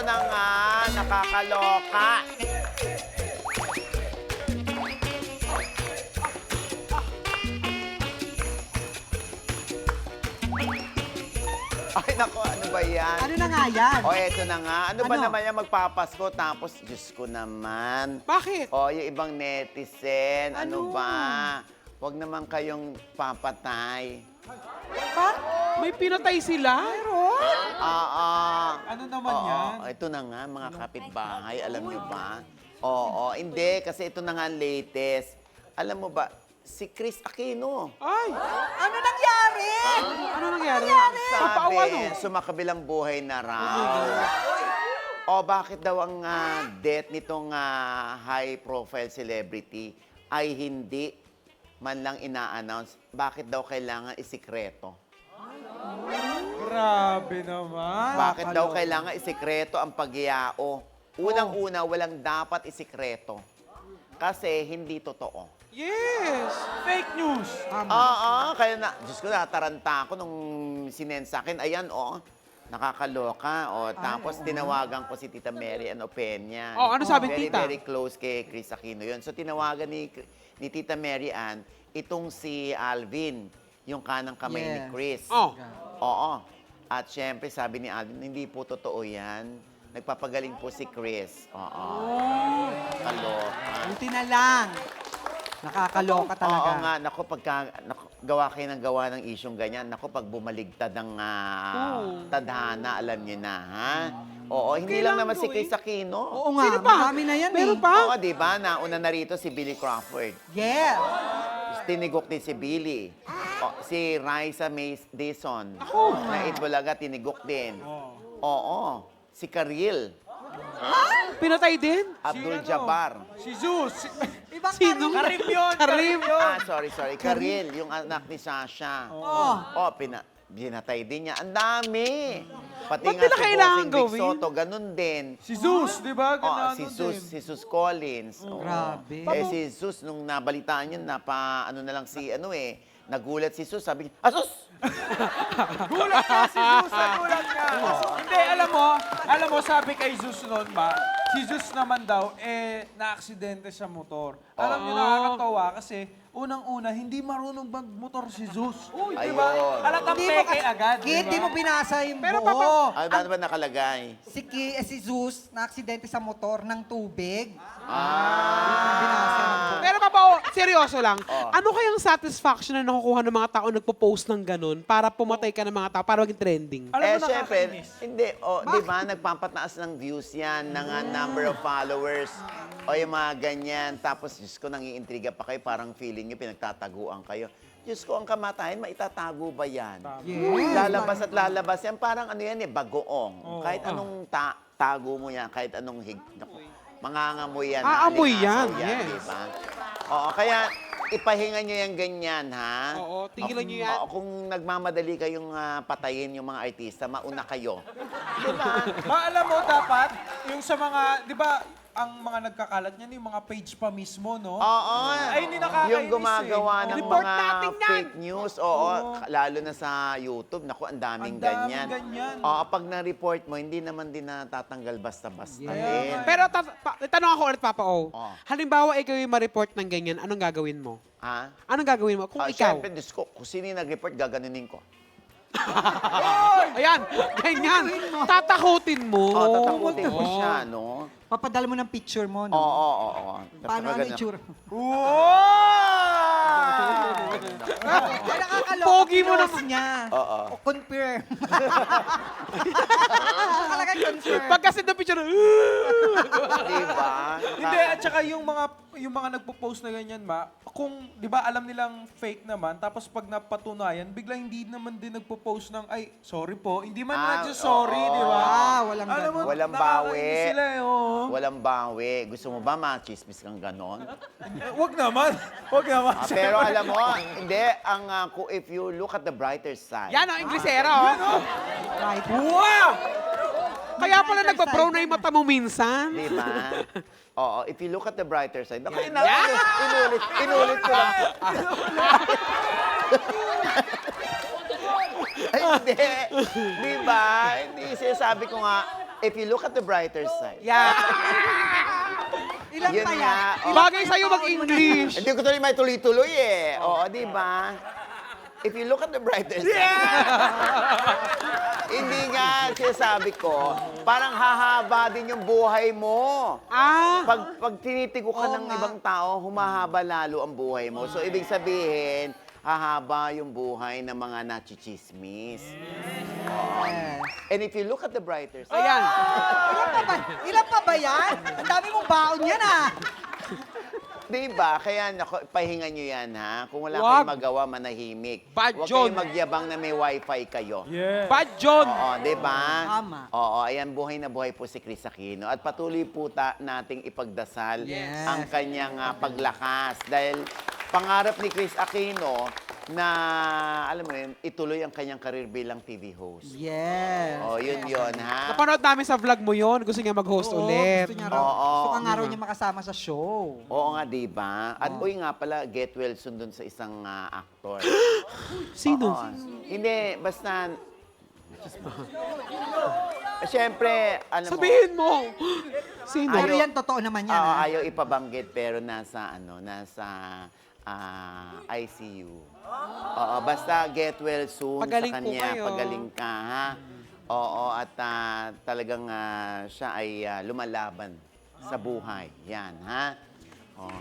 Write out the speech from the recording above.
na nga, nakakaloka. Ay, naku, ano ba yan? Ano na nga yan? O, eto na nga. Ano ba Ano? naman yan magpapasko? Tapos, Diyos ko naman. Bakit? O, yung ibang netizen, ano Ano? ba? Huwag naman kayong papatay. Pak? May pinatay sila? Ano naman yan? Ito na nga, mga kapitbahay, alam nyo ba? Oo, hindi, kasi ito na nga ang latest. Alam mo ba, si Chris Aquino. Ay! Ano nangyari? Ano nangyari? Sabi, Papaawa, no? sumakabilang buhay na raw. O bakit daw ang death nitong high-profile celebrity ay hindi man lang ina-announce? Bakit daw kailangan isikreto? Grabe naman. Bakit daw kailangan isikreto ang pagyao? Unang-una, walang dapat isikreto. Kasi hindi totoo. Yes! Fake news. Oo, kaya na, Diyos ko, nataranta ako nung sinend sa akin. Ayan, nakakaloka. Tapos tinawagan ko si Tita Mary Ann Opeña. Oh, ano sabi very, tita? Very close kay Chris Aquino yun. So tinawagan ni Tita Mary Ann itong si Alvin, yung kanang kamay ni Yes. Chris. Oh. Oo. At syempre, sabi ni Alvin, hindi po totoo yan. Nagpapagaling po si Chris. Oo. Kaloka. Buti na lang. Nakakaloka talaga. Oo nga, naku, gawa kayo ng gawa ng isyong ganyan, naku, pag bumaligtad ang tadhana, alam niyo na, ha? Oo, hindi lang Kailangan naman si gawin. Chris Aquino. Oo nga, Sino pa? marami na yan Meron eh. pa? Oo, di ba? Nauna na rito si Billy Crawford. Yes. Tinigok din si Billy. Si Raisa May Dizon. Na Itbulaga, tinigok din. Oo. Si Karil. Pinatay din? Abdul Jabbar. Si Zeus. Ibang Sino? Karim yun. Karim. Sorry. Karil, yung anak ni Sasha. Oh. Binatay din niya. Ang dami. Pati Ba't nga nila si kailangan Bossing Vic gawin? Soto, ganun din. Si Zeus, di ba? Ganun Si Sus Collins. Oo. Grabe. Si Sus, nung nabalitaan yun, ano na lang nagulat si Sus, sabi niya, Sus! Gulat nga si Zeus. Gulat nga. Hindi, alam mo, sabi kay Zeus noon ba, si Zeus naman daw, na-aksidente sa motor. Alam niyo, nakakatawa kasi, unang-una, hindi marunong mag-motor si Zeus. Uy, di ba? Ayun. Halatang Hindi mo peke agad, di Kit, di mo ba? binasa yung Pero buo. Ano ba nakalagay? Si Zeus na aksidente sa motor ng tubig. Pero Papa, seryoso lang. Oh. Ano kayang satisfaction na nakukuha ng mga tao nagpo-post ng ganun para pumatay ka ng mga tao, para maging trending? Alam mo, Syempre, nakakainis. hindi. Di ba, nagpapataas ng views yan, ng number of followers, o yung mga ganyan. Tapos, Diyos ko, nangiintriga pa kayo, parang feeling nyo, pinagtataguan kayo. Diyos ko, ang kamatayan, maitatago ba yan? Yes. Lalabas at lalabas yan. Parang ano yan bagoong. Kahit anong tago mo yan, kahit anong mangangamoy yan. Aamoy alingasaw yan, yes. Diba? Oo, kaya ipahinga nyo yan ganyan, ha? Oo, tigilan nyo yan. Oo, kung nagmamadali kayong patayin yung mga artista, mauna kayo. Diba? Alam mo, dapat, yung sa mga, di ba, ang mga nagkakalat niyan, yung mga page pa mismo, no? Oo. Ay, hindi nakakainis Yung gumagawa ng Report mga natin yan. fake news, lalo na sa YouTube, naku, ang daming Ang daming ganyan. ganyan. Oo, pag na-report mo, hindi naman din natatanggal basta-basta din. Pero tanong ako ulit, Papa O. Oh. Halimbawa, ikaw yung ma-report ng ganyan, anong gagawin mo? Ha? Anong gagawin mo? Kung ikaw. Siyempre, Diyos ko, kung sino yung nag-report, gaganunin ko. Ayan, ganyan. Tatakutin mo. Tatakutin ko siya, no? Papadala mo ng picture mo, no? Oo. Paano ano itsura? Ay, nakakaloka. Pogi mo pinost naman. niya. Oo. O, confirm. Talaga confirm. Pag kasi na picture, Diba? Hindi, at saka yung mga nagpo-post na ganyan, kung, di ba, alam nilang fake naman, tapos pag napatunayan, biglang hindi naman din nagpo-post ng, ay, sorry po, hindi man sorry, oo. di ba? Walang Alam mo, ganun. Walang nakakainis bawi. sila, Walang bawi. Gusto mo ba machismis kang ganon? Wag naman. Wag naman. Pero alam mo, hindi. If you look at the brighter side. yan o, Inglesera o. Right. Wow! Kaya pala nagpa-brown na yung mata mo minsan. Di ba? Oo, if you look at the brighter side. Naku, Yan. inulit ko lang. Ay, hindi. Di ba? Hindi, sinasabi ko nga, if you look at the brighter side, Yeah. Ilan yun pa yan? nga, oh. Bagay sa'yo mag-English. Hindi ko tuloy may tuloy-tuloy eh. Oo, di ba? If you look at the brighter side, hindi nga, sinasabi ko, parang hahaba din yung buhay mo. Ah. Pag tinitigo ka Oo ng nga. ibang tao, humahaba lalo ang buhay mo. So, ibig sabihin, hahaba yung buhay ng mga nachichismis. Yes. And if you look at the brighter side, Ayan. Ilan pa ba yan? Ang dami mong baon yan ah. di ba? Kaya nako, pahingan nyo yan, ha? Kung wala Wag. kayong magawa, manahimik. Bad Huwag John. kayong magyabang na may wifi kayo. Yeah. Bad John. Oo, di ba? Tama. Oo, ayan, buhay na buhay po si Chris Aquino. At patuloy po nating ipagdasal Yes. ang kanyang paglakas. Dahil pangarap ni Chris Aquino na, alam mo yun, ituloy ang kanyang karir bilang TV host. Yes. Oh, yun, ha? Napanood namin sa vlog mo yon. Gusto niya mag-host Oo, ulit. Gusto niya raw. Oo. Gusto ka nga raw niya makasama sa show. Oo nga, di ba? At uy nga pala, get well soon dun sa isang aktor. Sino? Oo. Hindi, basta... Siyempre, alam mo... Sabihin mo. Sino? Pero yan, totoo naman yan. ah. Ayaw ipabanggit pero nasa ICU. Oo, basta get well soon Pagaling sa po kanya. kayo. Pagaling ka, ha? Oo, at talagang siya ay lumalaban sa buhay. Yan, ha? Oh.